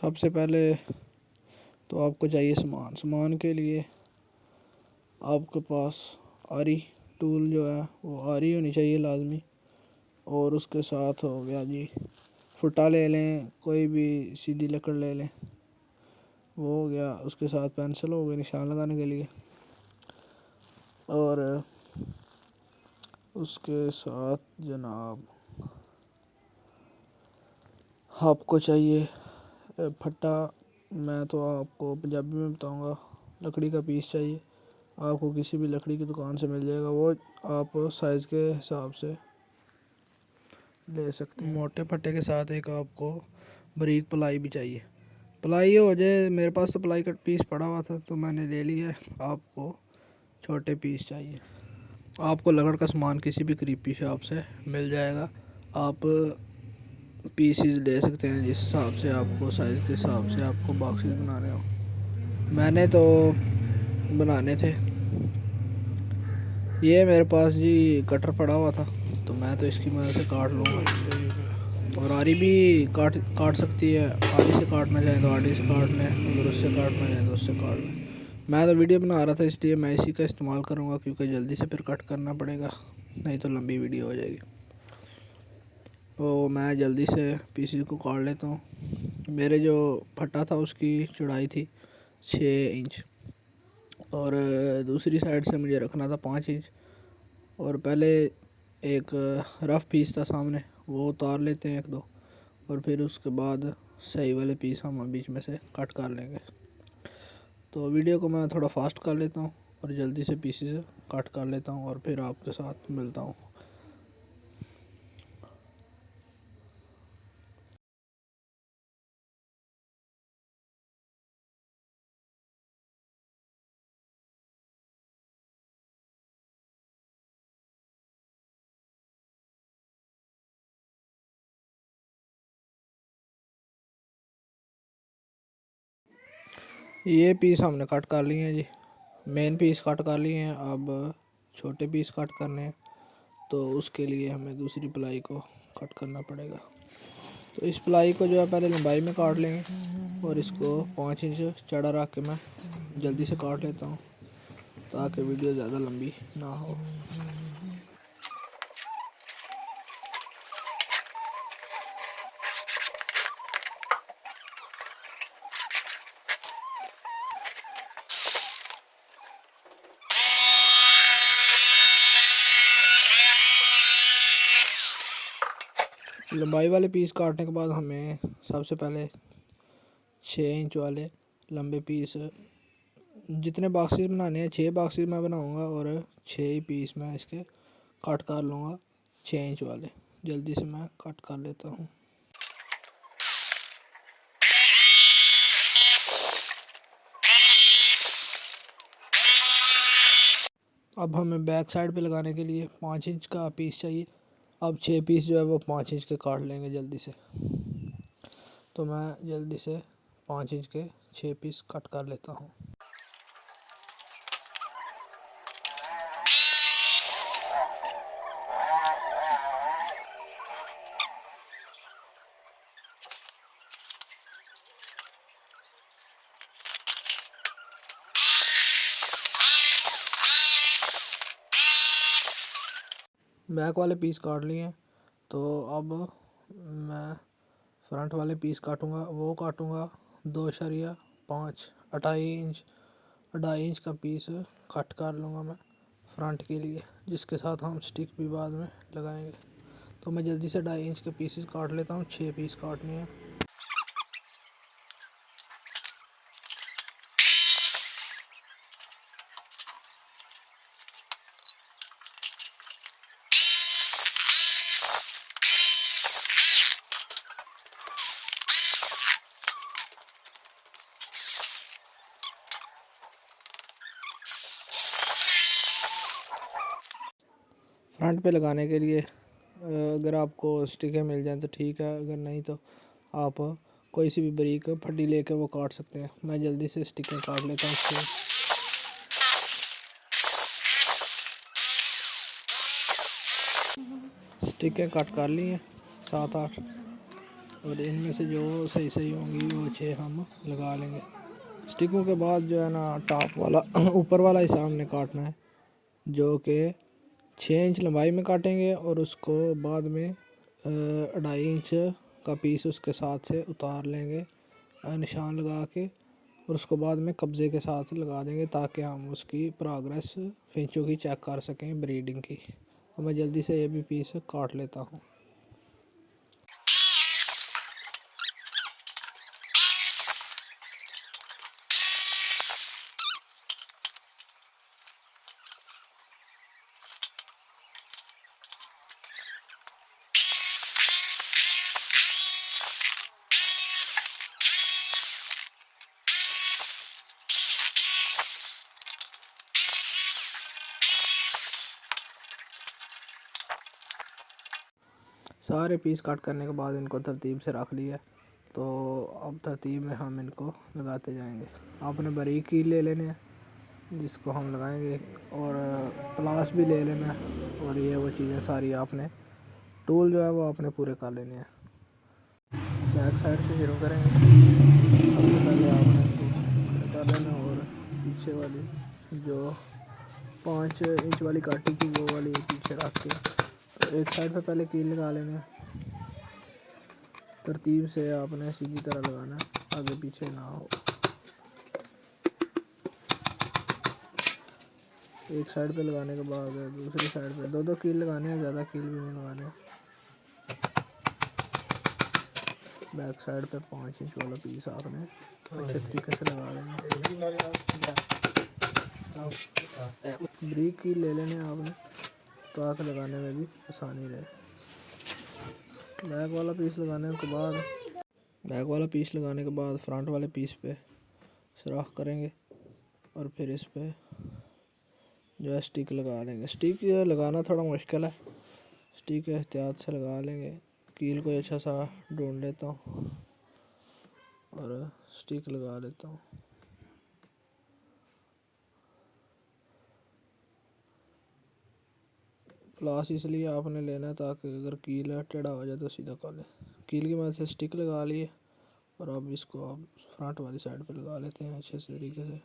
सबसे पहले तो आपको चाहिए सामान के लिए आपके पास आरी टूल जो है वो आरी होनी चाहिए लाजमी। और उसके साथ हो गया जी फुट्टा ले लें, कोई भी सीधी लकड़ ले लें, वो हो गया। उसके साथ पेंसिल हो गई निशान लगाने के लिए। और उसके साथ जनाब आपको चाहिए फट्टा। मैं तो आपको पंजाबी में बताऊंगा। लकड़ी का पीस चाहिए आपको, किसी भी लकड़ी की दुकान से मिल जाएगा, वो आप साइज़ के हिसाब से ले सकते हैं। मोटे फट्टे के साथ एक आपको बारीक प्लाई भी चाहिए। प्लाई हो जाए, मेरे पास तो प्लाई का पीस पड़ा हुआ था तो मैंने ले लिया। आपको छोटे पीस चाहिए। आपको लकड़ का सामान किसी भी करीबी शॉप से मिल जाएगा। आप पीसीज ले सकते हैं जिस हिसाब से आपको, साइज़ के हिसाब से आपको बॉक्सेस बनाने हो। मैंने तो बनाने थे, ये मेरे पास जी कटर पड़ा हुआ था तो मैं तो इसकी मदद से काट लूँगा। और आरी भी काट सकती है। आरी से काटना चाहें तो आरी से काट लें, अगर उससे काटना चाहें तो उससे काट लें। मैं तो वीडियो बना रहा था इसलिए मैं इसी का इस्तेमाल करूँगा, क्योंकि जल्दी से फिर कट करना पड़ेगा, नहीं तो लंबी वीडियो हो जाएगी। तो मैं जल्दी से पीसी को काट लेता हूँ। मेरे जो फटा था उसकी चौड़ाई थी 6 इंच और दूसरी साइड से मुझे रखना था 5 इंच। और पहले एक रफ़ पीस था सामने, वो उतार लेते हैं 1-2, और फिर उसके बाद सही वाले पीस हम बीच में से कट कर लेंगे। तो वीडियो को मैं थोड़ा फास्ट कर लेता हूँ और जल्दी से पीसेस कट कर लेता हूँ और फिर आपके साथ मिलता हूँ। ये पीस हमने कट कर लिए हैं जी, मेन पीस कट कर लिए हैं। अब छोटे पीस कट करने हैं तो उसके लिए हमें दूसरी प्लाई को कट करना पड़ेगा। तो इस प्लाई को जो है पहले लंबाई में काट लेंगे और इसको 5 इंच चौड़ा रख के मैं जल्दी से काट लेता हूँ ताकि वीडियो ज़्यादा लंबी ना हो। लंबाई वाले पीस काटने के बाद हमें सबसे पहले 6 इंच वाले लंबे पीस, जितने बॉक्सेस बनाने हैं 6 बॉक्सेस मैं बनाऊंगा और 6 ही पीस मैं इसके कट कर लूँगा 6 इंच वाले। जल्दी से मैं कट कर लेता हूँ। अब हमें बैक साइड पे लगाने के लिए 5 इंच का पीस चाहिए। अब 6 पीस जो है वो 5 इंच के काट लेंगे जल्दी से। तो मैं जल्दी से 5 इंच के 6 पीस कट कर लेता हूँ। बैक वाले पीस काट लिए हैं तो अब मैं फ्रंट वाले पीस काटूंगा। वो काटूंगा 2.5 2.5 इंच 2.5 इंच का पीस कट कर लूँगा मैं फ्रंट के लिए, जिसके साथ हम स्टिक भी बाद में लगाएंगे। तो मैं जल्दी से 2.5 इंच के पीसेस काट लेता हूँ। 6 पीस काटने हैं। फ्रंट पे लगाने के लिए अगर आपको स्टिकें मिल जाएं तो ठीक है, अगर नहीं तो आप कोई सी भी बारीक फड्डी लेके वो काट सकते हैं। मैं जल्दी से स्टिकें काट लेता हूँ। स्टिकें कट कर ली हैं 7-8। और इनमें से जो सही सही होंगी वो 6 हम लगा लेंगे। स्टिकों के बाद जो है ना टॉप वाला ऊपर वाला हिस्सा हमने काटना है, जो कि 6 इंच लंबाई में काटेंगे और उसको बाद में 2.5 इंच का पीस उसके साथ से उतार लेंगे निशान लगा के, और उसको बाद में कब्ज़े के साथ लगा देंगे ताकि हम उसकी प्रोग्रेस फिंचों की चेक कर सकें, ब्रीडिंग की। तो मैं जल्दी से ये भी पीस काट लेता हूँ। सारे पीस काट करने के बाद इनको तरतीब से रख लिया, तो अब तरतीब में हम इनको लगाते जाएंगे। आपने बारीक कील ले लेने हैं जिसको हम लगाएंगे, और प्लास भी ले लेना है, और ये वो चीज़ें सारी आपने टूल जो है वो आपने पूरे कर लेने हैं। बैक साइड से शुरू करेंगे। सबसे पहले आपने इसको कर लेना, और पीछे वाली जो 5 इंच वाली काटी थी वो वाली पीछे रख के एक साइड पे पहले कील लगा लेना। तरतीब से आपने सीधी तरह लगाना, आगे पीछे ना हो। एक साइड पे लगाने के बाद दूसरी साइड पे दो कील लगाने हैं, ज़्यादा कील भी नहीं लगाने। बैक साइड पे 5 इंच वाला पीस आपने अच्छे तरीके से लगा लेना। ब्रीक कील ले लेने आपने ताकि लगाने में भी आसानी रहे। बैक वाला पीस लगाने के बाद फ्रंट वाले पीस पे सुराख करेंगे, और फिर इस पे जो है स्टिक लगा लेंगे। स्टिक लगाना थोड़ा मुश्किल है, स्टिक एहतियात से लगा लेंगे। कील को अच्छा सा ढूंढ लेता हूँ और स्टिक लगा लेता हूँ। प्लास इसलिए आपने लेना है ताकि अगर कील टेढ़ा हो जाए तो सीधा कर ले। कील की मदद से स्टिक लगा लिए, और अब इसको आप फ्रंट वाली साइड पे लगा लेते हैं अच्छे से तरीके से।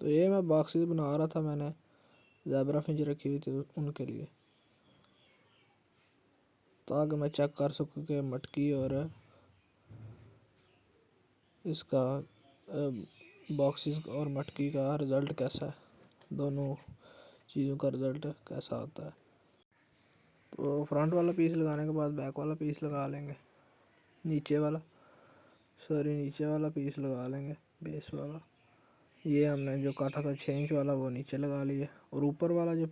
तो ये मैं बॉक्सेस बना रहा था, मैंने ज़ेब्रा फिंच रखी हुई थी उनके लिए, ताकि मैं चेक कर सकूँ कि मटकी और इसका बॉक्सेस और मटकी का रिज़ल्ट कैसा है, दोनों चीज़ों का रिज़ल्ट कैसा आता है। तो फ्रंट वाला पीस लगाने के बाद बैक वाला पीस लगा लेंगे, नीचे वाला पीस लगा लेंगे, बेस वाला। ये हमने जो काटा था 6 इंच वाला वो नीचे लगा लिए, और ऊपर वाला जो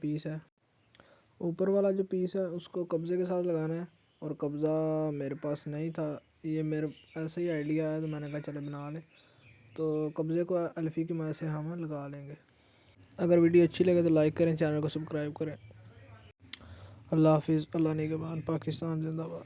पीस है उसको कब्ज़े के साथ लगाना है। और कब्ज़ा मेरे पास नहीं था, ये मेरे ऐसे ही आइडिया है तो मैंने कहा चले बना लें। तो कब्ज़े को अल्फ़ी की मदद से हम लगा लेंगे। अगर वीडियो अच्छी लगे तो लाइक करें, चैनल को सब्सक्राइब करें। अल्लाह हाफिज़। अल्लाह निगहबान। पाकिस्तान जिंदाबाद।